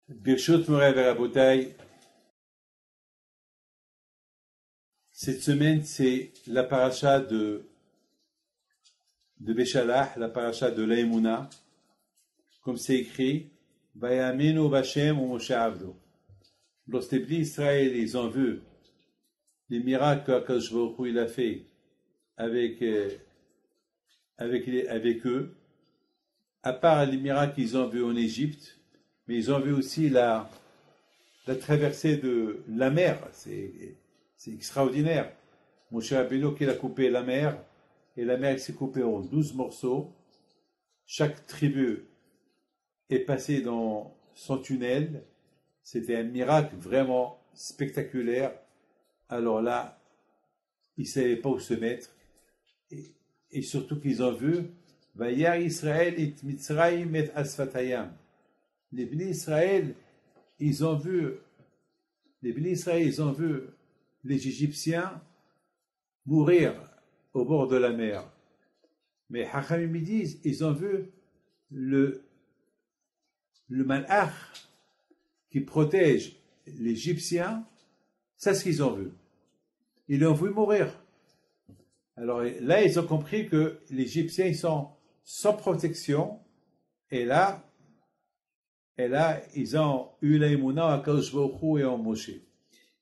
Birshot Moray Verabotay. Cette semaine, c'est la paracha de Beshalach, la paracha de l'Aïmouna, comme c'est écrit, Vayaminu Bashem ou Moshe Avdo. Lorsque les Israël, ils ont vu les miracles qu'Akadosh Baruch Hu il a fait avec eux, à part les miracles qu'ils ont vus en Égypte, mais ils ont vu aussi la traversée de la mer. C'est extraordinaire. Moshe Rabbeinu qui a coupé la mer, et la mer s'est coupée en 12 morceaux. Chaque tribu est passée dans son tunnel. C'était un miracle vraiment spectaculaire. Alors là, ils ne savaient pas où se mettre. Et surtout qu'ils ont vu, Vayar Israël et Mitzrayim et Asfatayam. Les Bnei Israël, ils ont vu les Égyptiens mourir au bord de la mer. Mais Hachamim disent, ils ont vu le malach qui protège l'Égyptien, c'est ce qu'ils ont vu. Ils l'ont vu mourir. Alors là, ils ont compris que les Égyptiens, ils sont sans protection, et là, ils ont eu l'aïmouna à Akadosh Baruch Hu et en Moshe.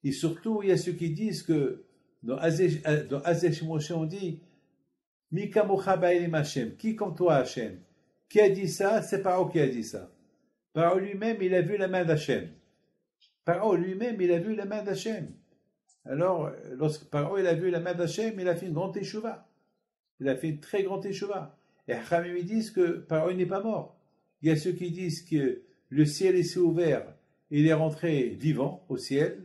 Et surtout, il y a ceux qui disent que dans Azesh Moshe, on dit Mi kamocha ba'elim Hashem, qui comme toi Hashem? Qui a dit ça? C'est Paro qui a dit ça. Paro lui-même, il a vu la main d'Hashem. Paro lui-même, il a vu la main d'Hashem. Alors, lorsque Paro il a vu la main d'Hashem, il a fait une grande teshuva. Il a fait une très grande teshuva. Et Hachamim disent que Paro n'est pas mort. Il y a ceux qui disent que le ciel s'est ouvert, il est rentré vivant au ciel.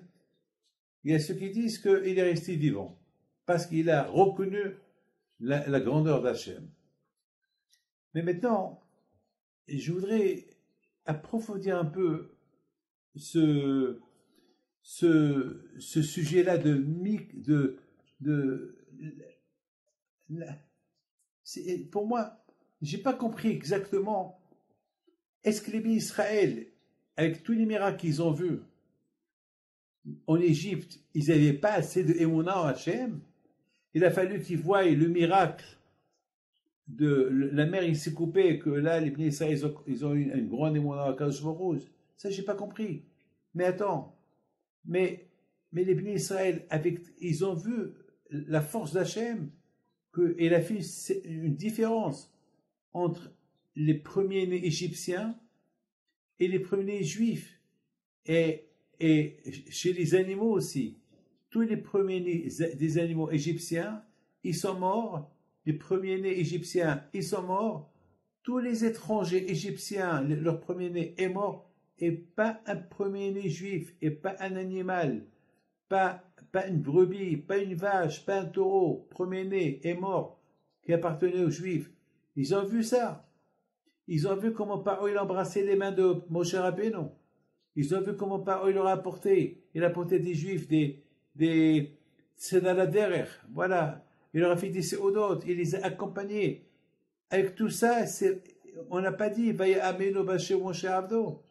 Il y a ceux qui disent qu'il est resté vivant, parce qu'il a reconnu la grandeur d'Hachem. Mais maintenant, je voudrais approfondir un peu ce sujet-là pour moi, j'ai pas compris exactement. Est-ce que les Bénis Israël, avec tous les miracles qu'ils ont vus en Égypte, ils n'avaient pas assez de Emouna en Hachem? Il a fallu qu'ils voient le miracle de la mer, il s'est coupé, que là, les Bénis Israël, ils ont eu une grande Emouna à Akadosh Baruch Hu. Ça, j'ai pas compris. Mais attends, mais les Bénis Israël, ils ont vu la force d'Hachem, qu'il a fait une différence entre les premiers-nés égyptiens et les premiers-nés juifs, et chez les animaux aussi. Tous les premiers-nés des animaux égyptiens, ils sont morts. Les premiers-nés égyptiens, ils sont morts. Tous les étrangers égyptiens, leur premier-né est mort, et pas un premier-né juif, et pas un animal, pas une brebis, pas une vache, pas un taureau, premier-né est mort, qui appartenait aux juifs. Ils ont vu ça. Ils ont vu comment Paro il embrassait les mains de Moshe Rabbeinu. Ils ont vu comment Paro il leur a apporté. Il a apporté des juifs, des Tzedaladerer. Voilà. Il leur a fait des Seudot. Il les a accompagnés. Avec tout ça, on n'a pas dit Vaya Amenu Bashem Moshe Avdo.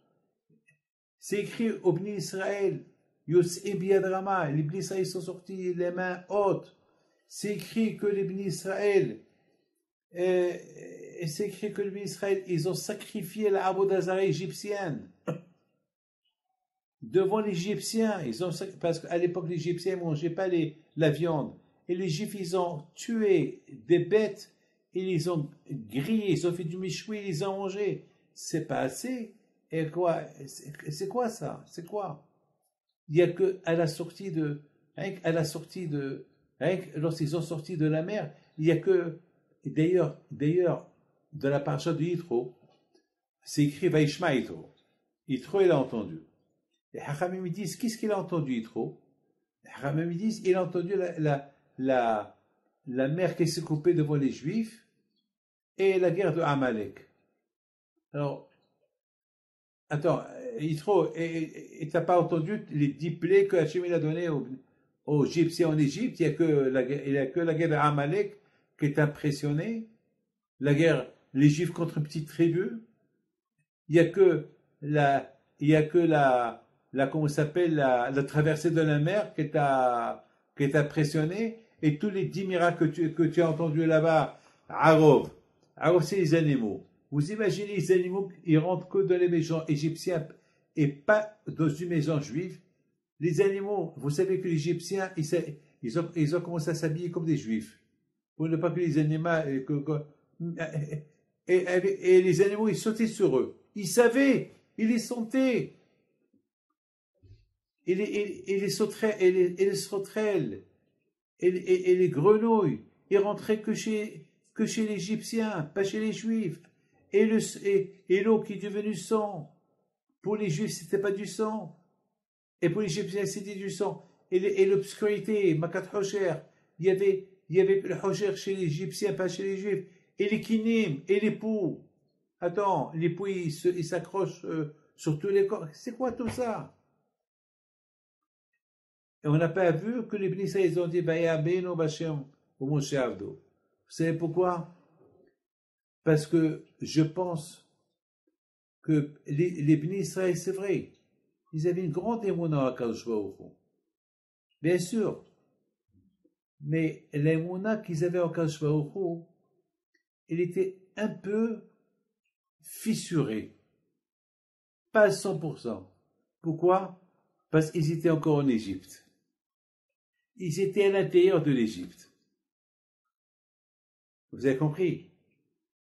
C'est écrit au Bnei Israël. Yos'im Biyadrama. Les Bnei Israël sont sortis les mains hautes. C'est écrit que les Bnei Israël. Et c'est écrit que les Bnei Israël, ils ont sacrifié la Avodah égyptienne devant les Égyptiens. Parce qu'à l'époque, les Égyptiens ne mangeaient pas la viande. Et les Juifs, ils ont tué des bêtes, ils les ont grillés, ils ont fait du michoui, ils les ont mangés. C'est pas assez. Et quoi? C'est quoi ça? C'est quoi? Il y a que à la sortie lorsqu'ils ont sorti de la mer, il y a que, d'ailleurs, dans la paracha de Yitro, c'est écrit Vaishma Yitro. Yitro, il a entendu. Les Hachamim disent, qu'est-ce qu'il a entendu, Yitro? Les Hachamim disent, il a entendu la mer qui s'est coupée devant les Juifs et la guerre de Amalek. Alors, attends, Yitro, et t'as pas entendu les 10 plaies que Hachem a donné aux Égyptiens en Égypte? Il n'y a que la guerre de Amalek qui est impressionnée. La guerre, les Juifs contre une petite tribu. Il y a que il y a que comment ça s'appelle, la traversée de la mer qui t'a impressionné, et tous les 10 miracles que tu as entendus là-bas, Arov. Arov, c'est les animaux. Vous imaginez les animaux, ils rentrent que dans les maisons égyptiennes et pas dans une maison juive. Les animaux, vous savez que les Égyptiens, ils ont commencé à s'habiller comme des juifs. Pour ne pas que les animaux, et les animaux, ils sautaient sur eux. Ils savaient, ils les sentaient. Et les sauterelles, et les grenouilles, ils rentraient que chez l'Égyptien, pas chez les Juifs. Et l'eau qui est devenue sang. Pour les Juifs, c'était pas du sang. Et pour les Égyptiens, c'était du sang. Et l'obscurité, Makat Hocher, il y avait le Hocher chez les Égyptiens, pas chez les Juifs. Et les kinim, et les poux. Attends, les poux, ils s'accrochent sur tous les corps. C'est quoi tout ça? Et on n'a pas vu que les Bnissa, ils ont dit, Bayabeno Bachem, au Moshe Avdo. Vous savez pourquoi? Parce que je pense que les Bnei Israël, c'est vrai, ils avaient une grande émouna à Kadosh Baruch Hu. Bien sûr. Mais l'émouna qu'ils avaient à Kadosh Baruch Hu, elle était un peu fissurée. Pas à 100%. Pourquoi? Parce qu'ils étaient encore en Égypte. Ils étaient à l'intérieur de l'Égypte. Vous avez compris?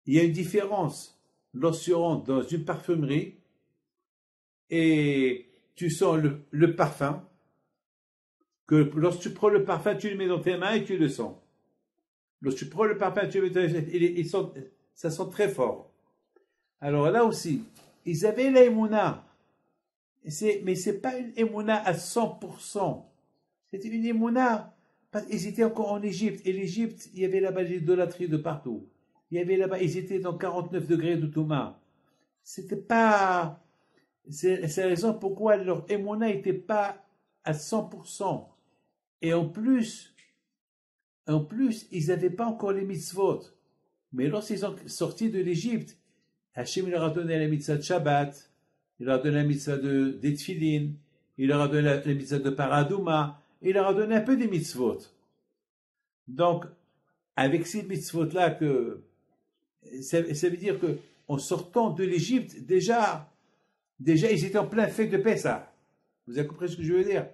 Il y a une différence lorsque tu rentres dans une parfumerie et tu sens le parfum, que lorsque tu prends le parfum, tu le mets dans tes mains et tu le sens. Lorsque tu prends le parfum, tu le mets dans tes mains, ça sent très fort. Alors là aussi, ils avaient la émouna, mais c'est pas une émouna à 100%. C'était une émouna, parce qu'ils étaient encore en Égypte, et l'Égypte, il y avait là-bas l'idolâtrie de partout. Il y avait là-bas, ils étaient dans 49 degrés de Touma. C'était pas, c'est la raison pourquoi leur émouna n'était pas à 100%. Et en plus, ils n'avaient pas encore les mitzvot. Mais lorsqu'ils sont sortis de l'Égypte, Hachem leur a donné la mitzvah de Shabbat, il leur a donné la mitzvah des Tfilin, il leur a donné la mitzvah de Paradouma, il leur a donné un peu des mitzvot. Donc, avec ces mitzvot-là, ça veut dire que en sortant de l'Égypte, déjà, ils étaient en plein fête de Pessah. Vous avez compris ce que je veux dire?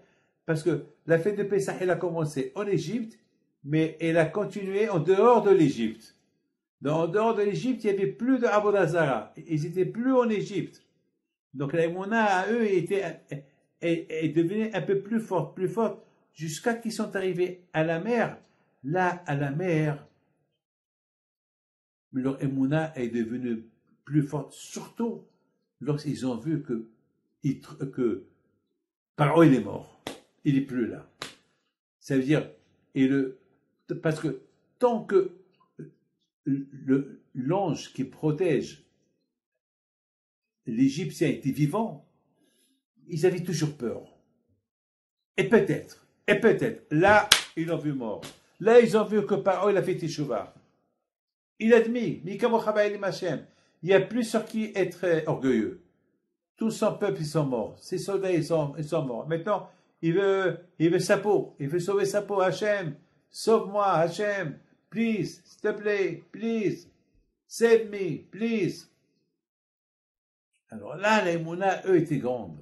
Parce que la fête de Pessah, elle a commencé en Égypte, mais elle a continué en dehors de l'Égypte. En dehors de l'Égypte, il n'y avait plus de Avodah Zarah. Ils n'étaient plus en Égypte. Donc la Emouna, à eux, est devenue un peu plus forte, jusqu'à qu'ils sont arrivés à la mer. Là, à la mer, leur Emouna est devenue plus forte, surtout lorsqu'ils ont vu que Paro, il est mort. Il n'est plus là. Ça veut dire, parce que tant que l'ange qui protège l'Égyptien était vivant, ils avaient toujours peur. Et peut-être, là, ils l'ont vu mort. Là, ils ont vu que Paro, il a fait Teshuvah. Il a admis, il n'y a plus sur qui être orgueilleux. Tout son peuple, ils sont morts. Ses soldats, ils sont morts. Maintenant, il veut sa peau. Il veut sauver sa peau. Hachem, sauve-moi, Hachem. Please, s'il te plaît, please. Save me, please. Alors là, la Emouna, eux, étaient grandes.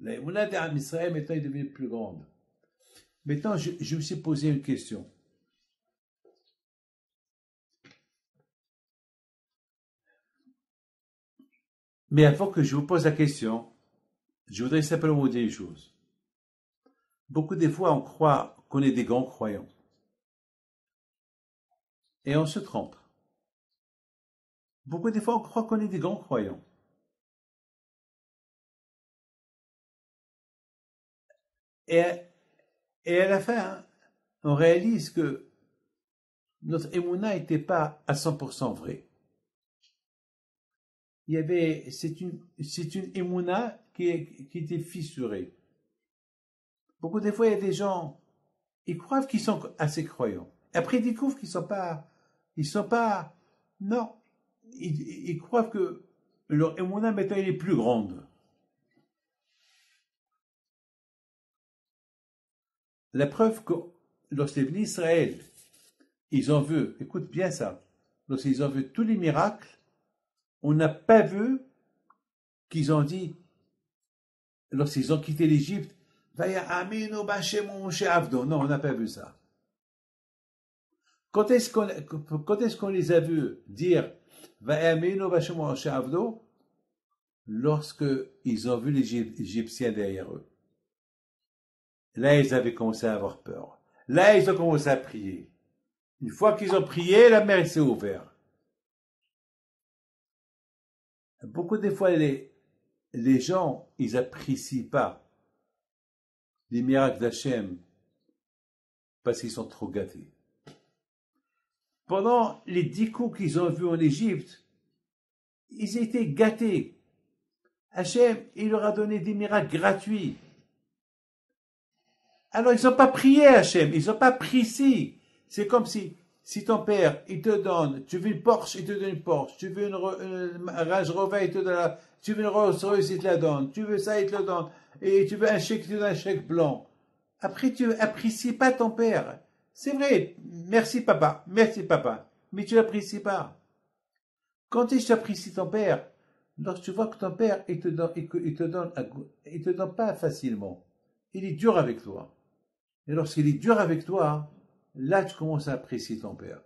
La Emouna d'Am Israël, maintenant, est devenue plus grande. Maintenant, je me suis posé une question. Mais avant que je vous pose la question, je voudrais simplement vous dire une chose. Beaucoup des fois, on croit qu'on est des grands croyants. Et on se trompe. Beaucoup des fois, on croit qu'on est des grands croyants. Et à la fin, on réalise que notre émouna n'était pas à 100% vrai. C'est une émouna qui était fissurée. Beaucoup des fois, il y a des gens, ils croient qu'ils sont assez croyants. Après, ils découvrent qu'ils sont pas, non. Ils croient que leur émouna maintenant elle est plus grande. La preuve que lorsque les bénis Israël, ils ont vu, écoute bien ça, lorsqu'ils ont vu tous les miracles, on n'a pas vu qu'ils ont dit, lorsqu'ils ont quitté l'Égypte, non, on n'a pas vu ça. Quand est-ce qu'on les a vus dire lorsque ils ont vu les Égyptiens derrière eux? Là, ils avaient commencé à avoir peur. Là, ils ont commencé à prier. Une fois qu'ils ont prié, la mer s'est ouverte. Beaucoup de fois, les gens, ils n'apprécient pas les miracles d'Hachem parce qu'ils sont trop gâtés. Pendant les 10 coups qu'ils ont vus en Égypte, ils étaient gâtés. Hachem, il leur a donné des miracles gratuits. Alors, ils n'ont pas prié Hachem, ils n'ont pas prié. C'est comme si ton père, il te donne, tu veux une Porsche, il te donne une Porsche, tu veux une Range Rover, il te donne tu veux une Rolls Royce, il te la donne, tu veux ça, il te le donne, et tu veux un chèque, il te donne un chèque blanc. Après, tu n'apprécies pas ton père. C'est vrai, merci papa, mais tu l'apprécies pas. Quand tu apprécies ton père, lorsque tu vois que ton père, il te donne pas facilement. Il est dur avec toi. Et lorsqu'il est dur avec toi, là tu commences à apprécier ton père.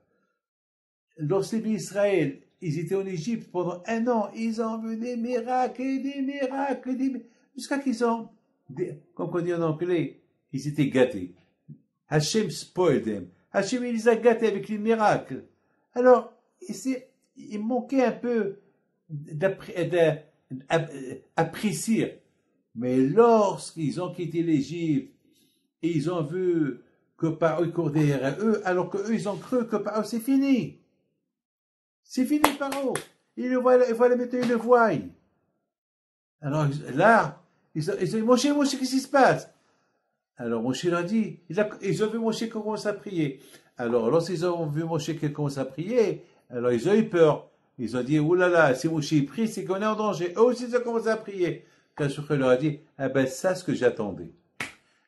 Lorsque les Israël, ils étaient en Égypte pendant 1 an, ils ont vu des miracles, jusqu'à qu'ils ont, comme on dit en anglais, ils étaient gâtés. Hachem spoiled them. Hachem, il les a gâtés avec les miracles. Alors, il manquait un peu d'apprécier. Mais lorsqu'ils ont quitté l'Égypte, et ils ont vu que Paro court derrière eux, alors qu'eux, ils ont cru que Paro, c'est fini. C'est fini, Paro. Il le voit maintenant, il le voit. Alors là, ils ont dit, Moshe, qu'est-ce qui se passe? Alors Moshe leur dit, ils ont vu Moshe qui commence à prier. Alors lorsqu'ils ont vu Moshe qui commence à prier, alors ils ont eu peur. Ils ont dit, oulala, si Moshe prie, c'est qu'on est en danger. Eux aussi, ils ont commencé à prier. Kachouche leur a dit, ah ben ça, c'est ce que j'attendais.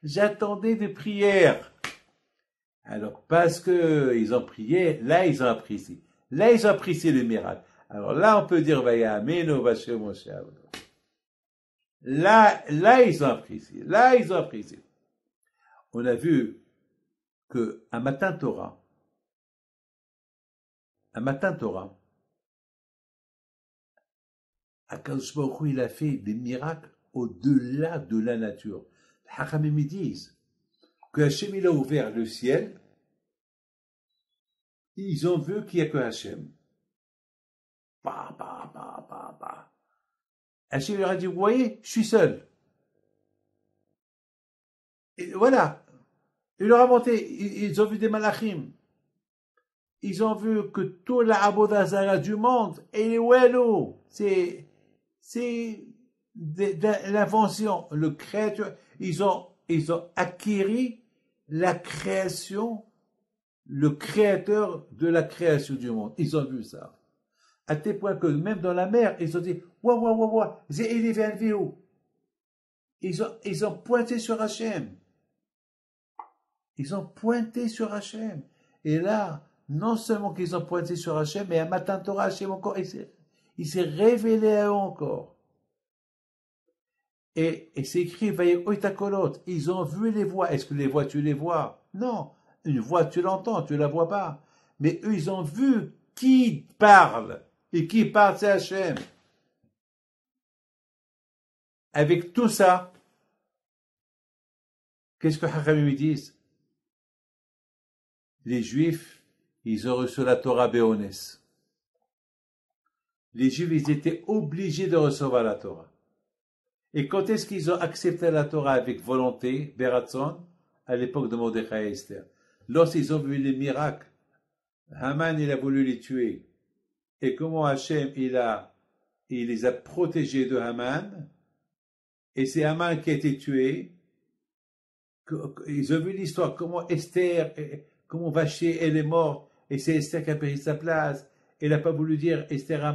J'attendais des prières. Alors, parce que ils ont prié, là, ils ont apprécié. Là, ils ont apprécié les miracles. Alors là, on peut dire, là, ils ont apprécié. Là, ils ont apprécié. On a vu que un matin Torah, Akadosh Baruch Hu, il a fait des miracles au-delà de la nature. Les Hachamim disent que Hachem il a ouvert le ciel, ils ont vu qu'il n'y a que Hachem. Hachem leur a dit, vous voyez, je suis seul. Et voilà. Il leur a monté, ils ont vu des malachim. Ils ont vu que tout la Abodazara du monde, et Welo, c'est de l'invention, le créateur, ils ont acquis la création, le créateur de la création du monde. Ils ont vu ça. À tel point que même dans la mer, ils ont dit, c'est élevé un vidéo. Ils ont pointé sur Hachem. Ils ont pointé sur Hachem. Et là, non seulement qu'ils ont pointé sur Hachem, mais à matin Torah, Hachem encore, il s'est révélé à eux encore. Et c'est écrit, ils ont vu les voix. Est-ce que les voix, tu les vois? Non. Une voix, tu l'entends, tu la vois pas. Mais eux, ils ont vu qui parle. Et qui parle, c'est Hachem. Avec tout ça, qu'est-ce que Hachamim disent? Les Juifs, ils ont reçu la Torah Béonès. Les Juifs, ils étaient obligés de recevoir la Torah. Et quand est-ce qu'ils ont accepté la Torah avec volonté, Beratzon? À l'époque de Mordechai et Esther. Lorsqu'ils ont vu les miracles, Haman, il a voulu les tuer. Et comment Hachem, il les a protégés de Haman. Et c'est Haman qui a été tué. Ils ont vu l'histoire, comment Esther, comment Vaché, elle est morte. Et c'est Esther qui a pris sa place. Elle n'a pas voulu dire Esther à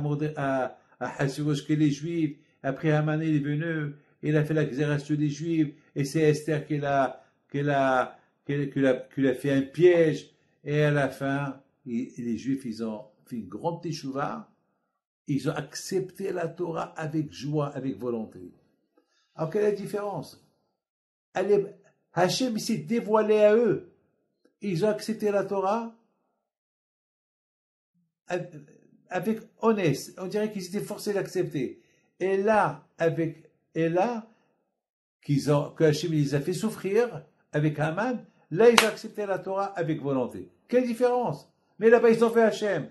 Ahasuerus que les Juifs. Après Haman il est venu, il a fait la xération des Juifs, et c'est Esther qui lui a fait un piège, et à la fin, les Juifs, ils ont fait une grande teshuva, ils ont accepté la Torah avec joie, avec volonté. Alors quelle est la différence? Hachem s'est dévoilé à eux, ils ont accepté la Torah avec honnête, on dirait qu'ils étaient forcés d'accepter. Et là, que Hachem les a fait souffrir avec Haman, là ils ont accepté la Torah avec volonté. Quelle différence? Mais là-bas ils ont fait Hachem.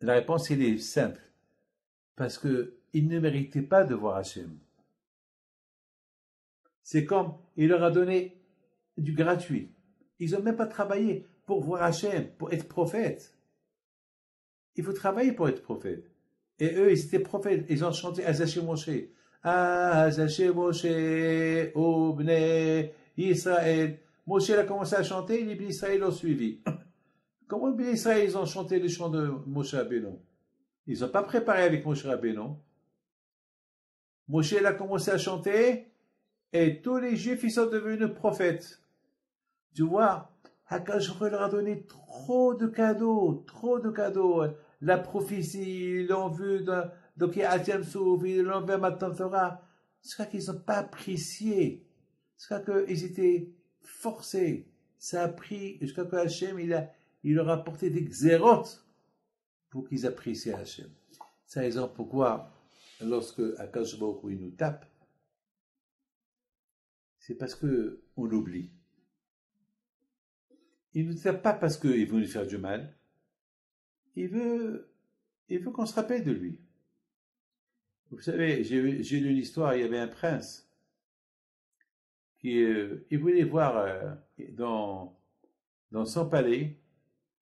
La réponse elle est simple, parce qu'ils ne méritaient pas de voir Hachem. C'est comme il leur a donné du gratuit. Ils n'ont même pas travaillé pour voir Hachem, pour être prophète. Il faut travailler pour être prophète. Et eux, ils étaient prophètes. Ils ont chanté Azaché Moshe. Azaché Moshe, Obne Israël. Moshe a commencé à chanter, les Bnei Israël l'ont suivi. Comment les Bnei Israël ils ont chanté les chants de Moshe Rabbeinu? Ils n'ont pas préparé avec Moshe Rabbeinu. Moshe a commencé à chanter et tous les Juifs ils sont devenus prophètes. Tu vois, Hakadosh Baruch Hu leur a donné trop de cadeaux. La prophétie, ils l'ont vu donc il y a Atiam Souf, ils l'ont vu à Matan Torah. C'est ça qu'ils n'ont pas apprécié. C'est ça qu'ils étaient forcés. Ça a pris, jusqu'à que Hachem, il leur a apporté des xérotes pour qu'ils apprécient Hachem. C'est la raison pourquoi, lorsque Hakadosh Baruch Hu nous tape, c'est parce qu'on l'oublie. Il ne nous tape pas parce qu'il veut nous faire du mal. Il veut qu'on se rappelle de lui. Vous savez, j'ai lu l'histoire, il y avait un prince qui il voulait voir dans son palais,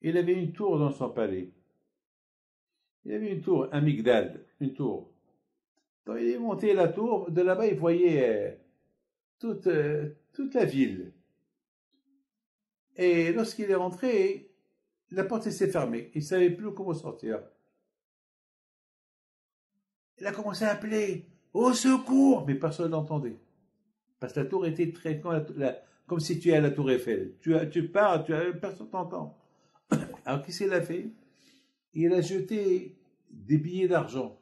il avait une tour dans son palais. Il avait une tour, un migdal, une tour. Quand il est monté la tour, de là-bas il voyait toute la ville. Et lorsqu'il est rentré, la porte s'est fermée. Il ne savait plus comment sortir. Il a commencé à appeler au secours, mais personne n'entendait. Parce que la tour était très comme si tu es à la tour Eiffel. Tu pars, personne t'entend. Alors qu'est-ce qu'il a fait? Il a jeté des billets d'argent.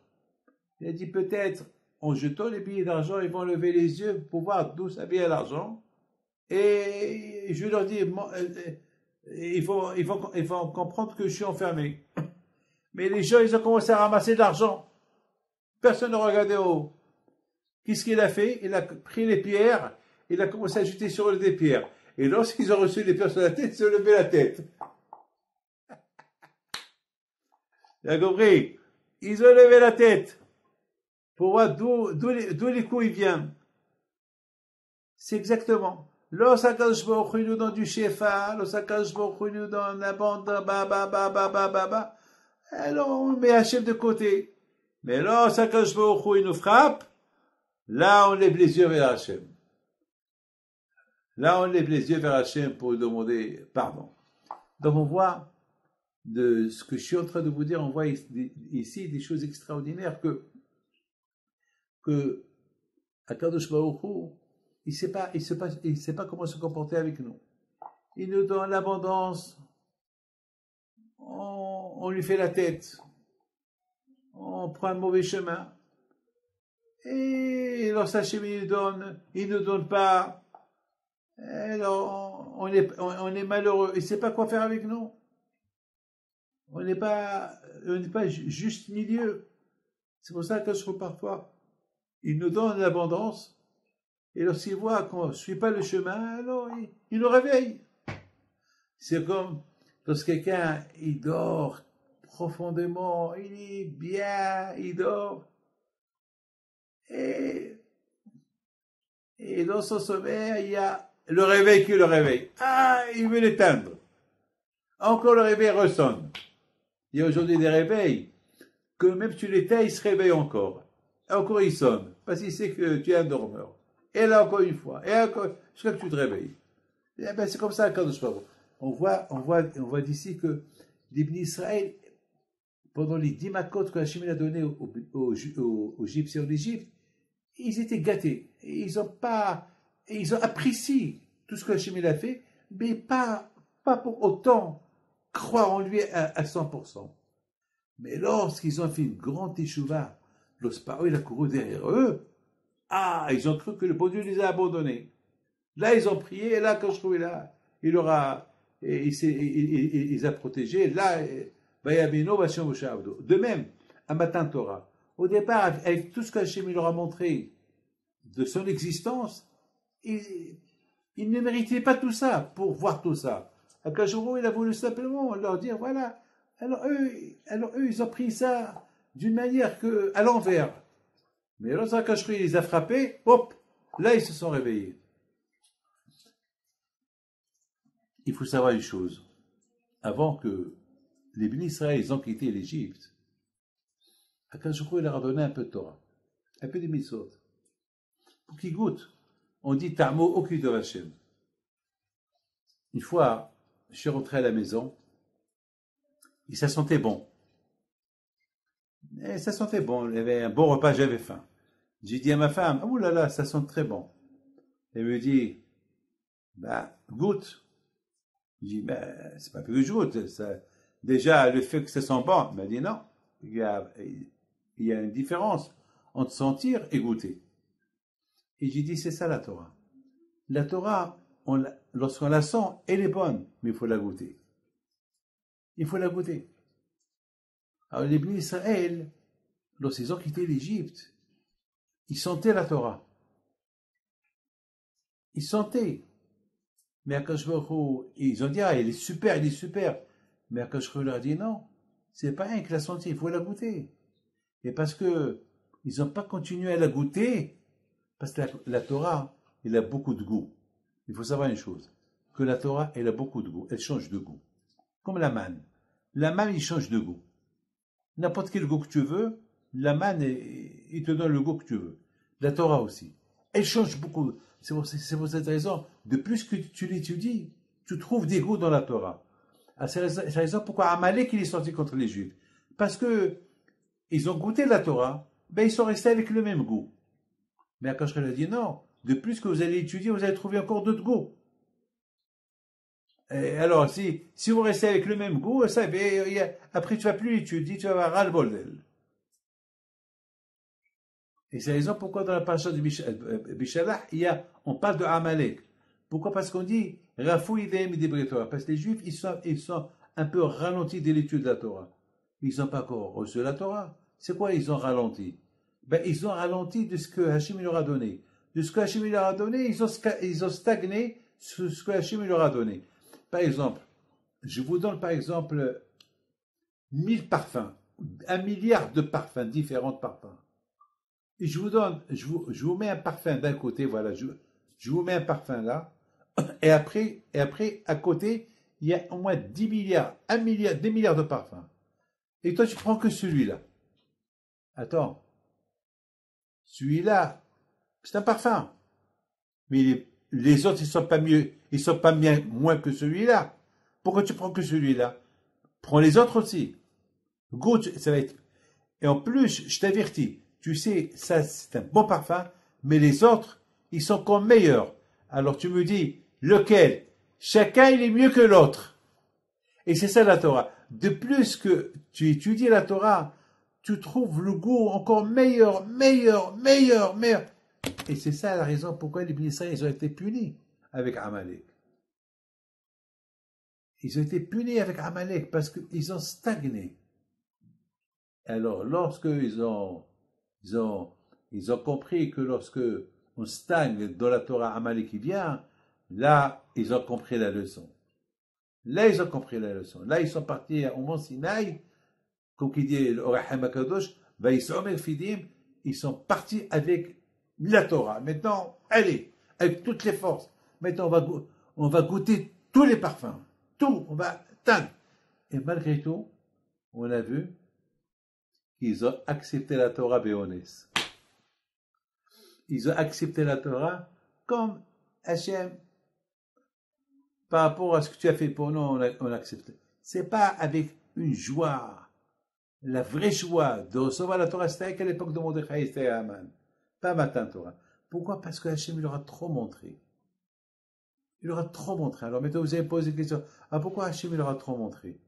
Il a dit peut-être, en jetant les billets d'argent, ils vont lever les yeux pour voir d'où ça vient l'argent. Et je leur dis, ils vont comprendre que je suis enfermé. Mais les gens, ils ont commencé à ramasser de l'argent. Personne ne regardait au haut. Qu'est-ce qu'il a fait? Il a pris les pierres, il a commencé à jeter sur eux des pierres. Et lorsqu'ils ont reçu les pierres sur la tête, ils ont levé la tête. Tu as compris? Ils ont levé la tête pour voir d'où les coups ils viennent. C'est exactement. Lorsqu'Akadosh Baruch Hu nous donne du shefa, lorsqu'Akadosh Baruch Hu nous donne l'abondance, alors on met Hachem de côté. Mais lorsqu'Akadosh Baruch Hu nous frappe, là on lève les yeux vers Hachem. Là on lève les yeux vers Hachem pour demander pardon. Donc on voit de ce que je suis en train de vous dire, on voit ici des choses extraordinaires que Akadosh Baruch Hu, il sait pas comment se comporter avec nous. Il nous donne l'abondance, on lui fait la tête, on prend un mauvais chemin. Et lorsque Hachem il ne donne pas, alors on est malheureux. Il ne sait pas quoi faire avec nous. On n'est pas juste milieu. C'est pour ça que parfois, il nous donne l'abondance. Et lorsqu'il voit qu'on ne suit pas le chemin, alors il nous réveille. C'est comme lorsque quelqu'un, il dort profondément, il est bien, il dort. Et dans son sommeil, il y a le réveil qui le réveille. Ah, il veut l'éteindre. Encore le réveil ressonne. Il y a aujourd'hui des réveils que même tu l'éteins, il se réveille encore. Et encore il sonne, parce qu'il sait que tu es un dormeur. Et là encore une fois, et encore, jusqu'à ce que tu te réveilles. Et ben, c'est comme ça quand on voit d'ici que les Bnei Israël, pendant les 10 makot que Hachem a donné aux Égyptiens d'Égypte, ils étaient gâtés. Ils ont apprécié tout ce que Hachem a fait, mais pas pour autant croire en lui à 100%. Mais lorsqu'ils ont fait une grande échouva, lorsque Paro il a couru derrière eux, ils ont cru que le bon Dieu les a abandonnés. Là, ils ont prié, et là, quand je trouvais là, il a protégé. Là, de même, à Matan Torah. Au départ, avec tout ce qu'Hachem leur a montré de son existence, il ne méritait pas tout ça pour voir tout ça. Akashoro, il a voulu simplement leur dire, voilà. Alors eux, ils ont pris ça d'une manière à l'envers. Mais lorsque Akashoro les a frappés, hop, là, ils se sont réveillés. Il faut savoir une chose. Avant que les bénis Israël ils ont quitté l'Égypte, Akashoro, il leur a donné un peu de Torah, un peu de mitzvot, pour qu'ils goûtent. On dit Ta'amo Okid Hashem. Une fois, je suis rentré à la maison, et ça sentait bon. Et ça sentait bon, il y avait un bon repas, j'avais faim. J'ai dit à ma femme, oh là là, ça sent très bon. Elle me dit, goûte. Je dis, c'est pas plus que je goûte. Déjà, le fait que ça sent bon, elle m'a dit non, il y a une différence entre sentir et goûter. Et j'ai dit, c'est ça la Torah. La Torah, lorsqu'on la sent, elle est bonne, mais il faut la goûter. Il faut la goûter. Alors les bénis Israël, lorsqu'ils ont quitté l'Égypte, ils sentaient la Torah. Ils sentaient. Mais Akash Baruch Hu, ils ont dit, il est super, il est super. Mais Akash Baruch Hu leur a dit, non, c'est pas rien que la sentir, il faut la goûter. Et parce que ils n'ont pas continué à la goûter, parce que la Torah, elle a beaucoup de goût. Il faut savoir une chose, que la Torah, elle a beaucoup de goût, elle change de goût. Comme la manne. La manne, il change de goût. N'importe quel goût que tu veux, la manne, il te donne le goût que tu veux. La Torah aussi. Elle change beaucoup. C'est pour cette raison, de plus que tu l'étudies, tu trouves des goûts dans la Torah. C'est la raison pourquoi Amalek il est sorti contre les Juifs. Parce que ils ont goûté la Torah, ils sont restés avec le même goût. Mais Akash a dit non, de plus que vous allez étudier, vous allez trouver encore d'autres goûts. Et alors, si vous restez avec le même goût, après tu ne vas plus l'étudier, tu vas avoir ras-le-bol d'elle. Et c'est la raison pourquoi dans la paracha de Bishalach, on parle de Amalek. Pourquoi? Parce qu'on dit Rafou idem idibri Torah. Parce que les Juifs, ils sont un peu ralentis de l'étude de la Torah. Ils n'ont pas encore reçu la Torah. C'est quoi ils ont ralenti? Ils ont ralenti de ce que Hachem leur a donné. De ce que Hachem leur a donné, ils ont stagné sur ce que Hachem leur a donné. Par exemple, je vous donne par exemple 1000 parfums, 1 milliard de parfums, différents parfums. Et je vous mets un parfum d'un côté, voilà, je vous mets un parfum là, et après, à côté, il y a au moins 10 milliards, 1 milliard, 2 milliards de parfums. Et toi, tu prends que celui-là. Attends. Celui-là, c'est un parfum. Mais les autres, ils sont pas mieux, ils sont pas moins que celui-là. Pourquoi tu prends que celui-là? Prends les autres aussi. Goûte, ça va être. Et en plus, je t'avertis, tu sais, ça c'est un bon parfum, mais les autres, ils sont encore meilleurs. Alors tu me dis, lequel? Chacun, il est mieux que l'autre. Et c'est ça la Torah. De plus que tu étudies la Torah, tu trouves le goût encore meilleur. Et c'est ça la raison pourquoi les Israël ils ont été punis avec Amalek. Ils ont été punis avec Amalek parce qu'ils ont stagné. Alors, lorsque ils ont compris que lorsque on stagne dans la Torah Amalek qui vient, là, ils ont compris la leçon. Là, ils sont partis au mont Sinaï, comme qui dit l'Orachem Akadosh, ils sont partis avec la Torah. Maintenant, allez, avec toutes les forces. Maintenant, on va goûter tous les parfums. Tout, on va teindre. Et malgré tout, on a vu qu'ils ont accepté la Torah béonès. Ils ont accepté la Torah comme Hachem, par rapport à ce que tu as fait pour nous, on accepte. C'est pas avec une joie La vraie joie de recevoir la Torah, c'était à l'époque de Mordechai et Haman. Pas matin Torah. Pourquoi? Parce que Hachem il leur a trop montré. Il leur a trop montré. Alors maintenant vous avez posé la question. Ah, pourquoi Hachem il leur a trop montré?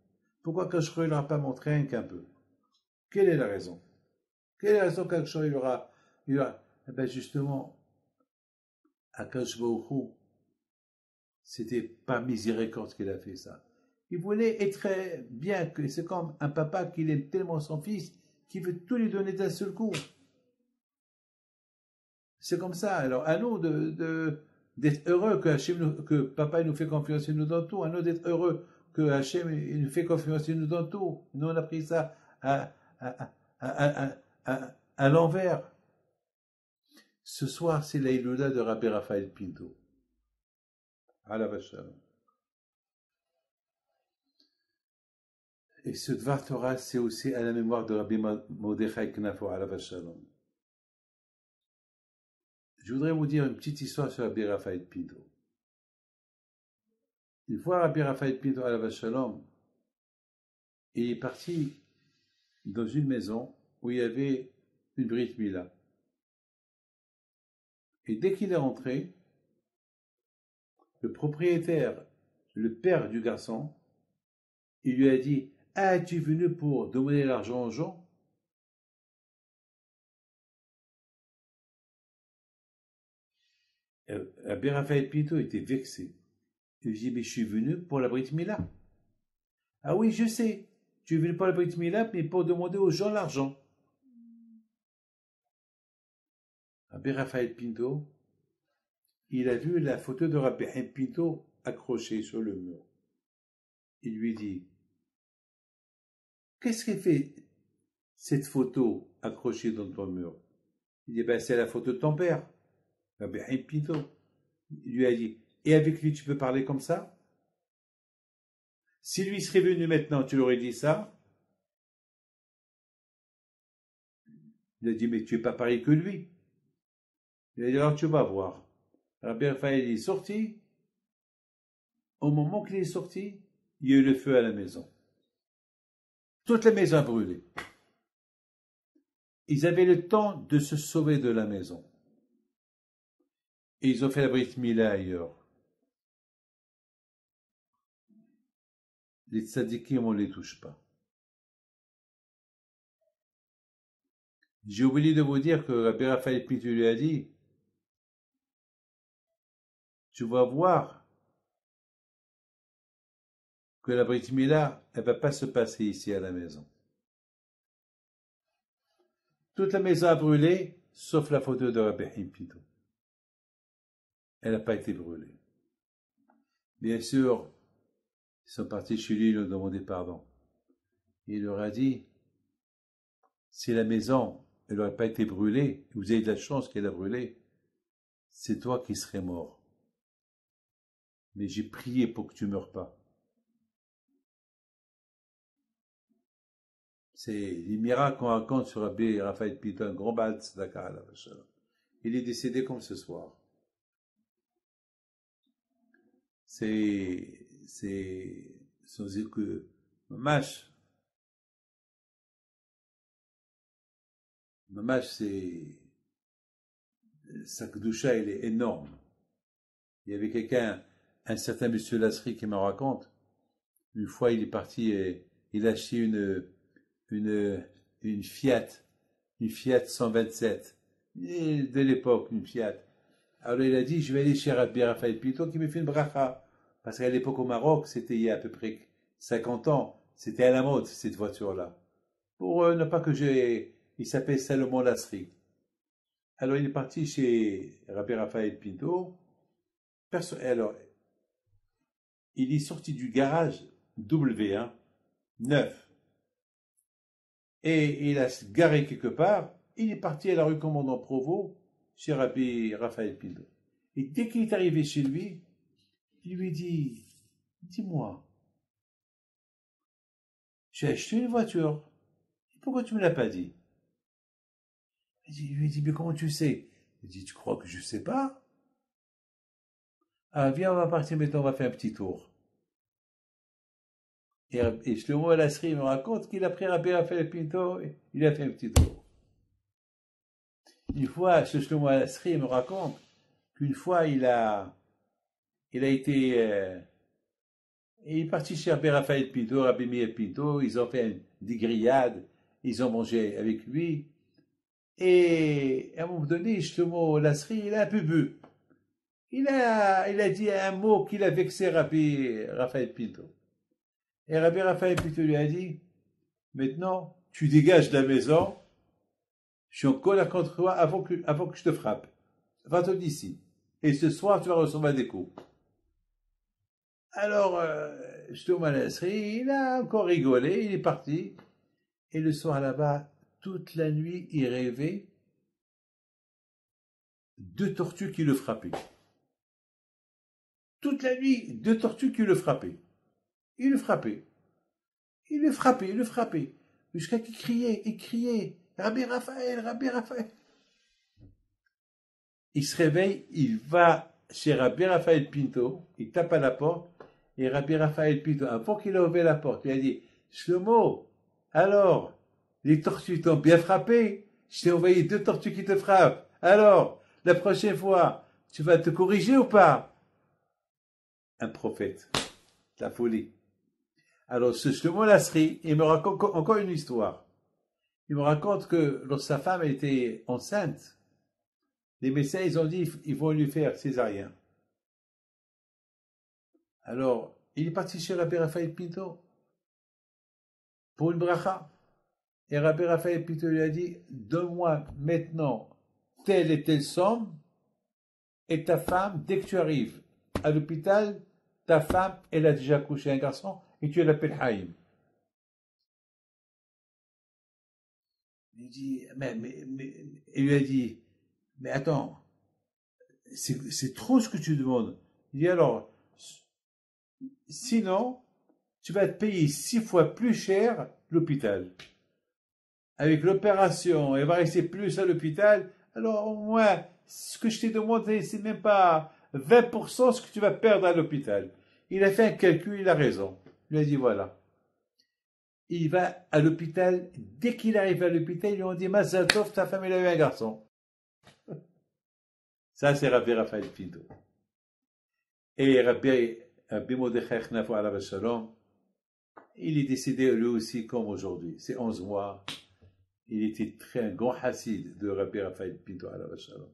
Pourquoi Kachro il leur a pas montré un qu'un peu? Quelle est la raison? Quelle est la raison qu'Hachem il aura. Eh bien justement, Akash Baruch Hu, c'était pas miséricorde qu'il a fait ça. Il voulait être bien, que c'est comme un papa qui aime tellement son fils qu'il veut tout lui donner d'un seul coup. C'est comme ça. Alors à nous d'être heureux que papa nous fait confiance, il nous donne tout. À nous d'être heureux que Hachem il nous fait confiance, il nous donne tout. Nous on a pris ça à l'envers. Ce soir c'est la Ilouda de Rabbi Raphaël Pinto. Alav Shalom. Et ce Dvar Torah, c'est aussi à la mémoire de Rabbi Mordechai Knafo, Alav Shalom. Je voudrais vous dire une petite histoire sur Rabbi Raphaël Pinto. Une fois, Rabbi Raphaël Pinto, Alav Shalom, il est parti dans une maison où il y avait une Brit Mila. Et dès qu'il est rentré, le propriétaire, le père du garçon, il lui a dit « Ah, es-tu venu pour demander l'argent aux gens ?» Rabbi Raphaël Pinto était vexé. Il lui dit « Mais je suis venu pour la Brit Mila. »« Ah oui, je sais. Tu es venu pour la Brit Mila, mais pour demander aux gens l'argent. » Rabbi Raphaël Pinto, il a vu la photo de Rabbi Pinto accrochée sur le mur. Il lui dit « Qu'est-ce qu'elle fait cette photo accrochée dans ton mur ?» Il dit ben, « C'est la photo de ton père. » Rabbi Pinto. Il lui a dit « Et avec lui tu peux parler comme ça? Si lui serait venu maintenant, tu l'aurais dit ça? » Il a dit « Mais tu n'es pas pareil que lui. » Il a dit « Alors tu vas voir. » Rabbi Raphaël est sorti. Au moment qu'il est sorti, il y a eu le feu à la maison. Toute la maison a brûlé. Ils avaient le temps de se sauver de la maison. Et ils ont fait la Brit Mila ailleurs. Les tzadikim, on ne les touche pas. J'ai oublié de vous dire que Rabbi Raphaël Pinto lui a dit tu vas voir que la Brit Mila, elle ne va pas se passer ici à la maison. Toute la maison a brûlé, sauf la photo de Rabbi Pinto. Elle n'a pas été brûlée. Bien sûr, ils sont partis chez lui, ils lui ont demandé pardon. Il leur a dit, si la maison elle n'aurait pas été brûlée, vous avez de la chance qu'elle a brûlé, c'est toi qui serais mort. Mais j'ai prié pour que tu ne meurs pas. C'est les miracles qu'on raconte sur Rabbi Raphaël Pinto, un grand Baal Tzedaka. Il est décédé comme ce soir. C'est sans dire que Mamash, c'est sa kedusha, elle est énorme. Il y avait quelqu'un, un certain monsieur Lasserie qui me raconte, une fois il est parti et il a acheté une Fiat 127, de l'époque, une Fiat. Alors il a dit, je vais aller chez Rabbi Raphaël Pinto qui me fait une bracha. Parce qu'à l'époque au Maroc, c'était il y a à peu près 50 ans, c'était à la mode cette voiture-là. Pour ne pas que il s'appelle Salomon Lasserie. Alors il est parti chez Rabbi Raphaël Pinto. Alors, il est sorti du garage W1, neuf. Et il a garé quelque part. Il est parti à la rue Commandant Provost, chez Rabbi Raphaël Pinto. Et dès qu'il est arrivé chez lui, il lui dit, dis-moi, j'ai acheté une voiture. Pourquoi tu ne me l'as pas dit? Il lui dit, mais comment tu sais? Il dit, tu crois que je ne sais pas? Ah, viens, on va partir maintenant, on va faire un petit tour. Et Shlomo Alasri me raconte qu'il a pris Rabbi Raphaël Pinto, et il a fait un petit tour. Une fois, ce Shlomo Alasri me raconte qu'une fois, il est parti chez Rabbi Raphaël Pinto, Rabbi Meir Pinto, ils ont fait des grillades, ils ont mangé avec lui, et à un moment donné, Shlomo Alasri, il a un peu bu. Il a dit un mot qu'il a vexé Rabbi Raphaël Pinto. Et Rabbi Raphaël Pinto lui a dit, maintenant, tu dégages de la maison, je suis en colère contre toi avant que je te frappe. Va-t'en d'ici. Et ce soir, tu vas recevoir des coups. Alors, Shlomo Alasri, il a encore rigolé, il est parti. Et le soir là-bas, toute la nuit, il rêvait 2 tortues qui le frappaient. Toute la nuit, 2 tortues qui le frappaient. Il le frappait. Jusqu'à qu'il criait, Rabbi Raphaël, Rabbi Raphaël. Il se réveille, il va chez Rabbi Raphaël Pinto, il tape à la porte, et Rabbi Raphaël Pinto, avant qu'il ait ouvert la porte, il a dit, Shlomo, alors, les tortues t'ont bien frappé, je t'ai envoyé 2 tortues qui te frappent, alors, la prochaine fois, tu vas te corriger ou pas? Un prophète, la folie. Alors, ce Shlomo Alasri, il me raconte encore une histoire. Il me raconte que lorsque sa femme était enceinte, les médecins, ils ont dit, ils vont lui faire césarien. Alors, il est parti chez Rabbi Raphaël Pinto pour une bracha. Et Rabbi Raphaël Pinto lui a dit, donne-moi maintenant telle et telle somme, et ta femme, dès que tu arrives à l'hôpital, ta femme, elle a déjà couché un garçon, et tu l'appelles Haïm. Il dit, il lui a dit, mais attends, c'est trop ce que tu demandes. Il dit alors, sinon, tu vas te payer 6 fois plus cher l'hôpital. Avec l'opération, elle va rester plus à l'hôpital, alors au moins, ce que je t'ai demandé, c'est même pas 20% ce que tu vas perdre à l'hôpital. Il a fait un calcul, il a raison. Il a dit voilà. Il va à l'hôpital, dès qu'il arrive à l'hôpital, ils lui ont dit Mazal Tov, ta femme, elle a eu un garçon. Ça, c'est Rabbi Raphaël Pinto. Et Rabbi Mordechai Knafo alav shalom, il est décédé lui aussi comme aujourd'hui. C'est 11 mois. Il était un grand chassid de Rabbi Raphaël Pinto alav shalom.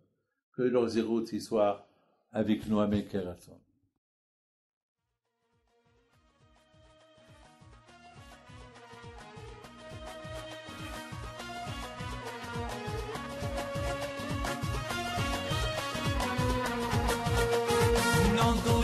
Que leurs zéroutes soient avec nous, Amen Keraton. Non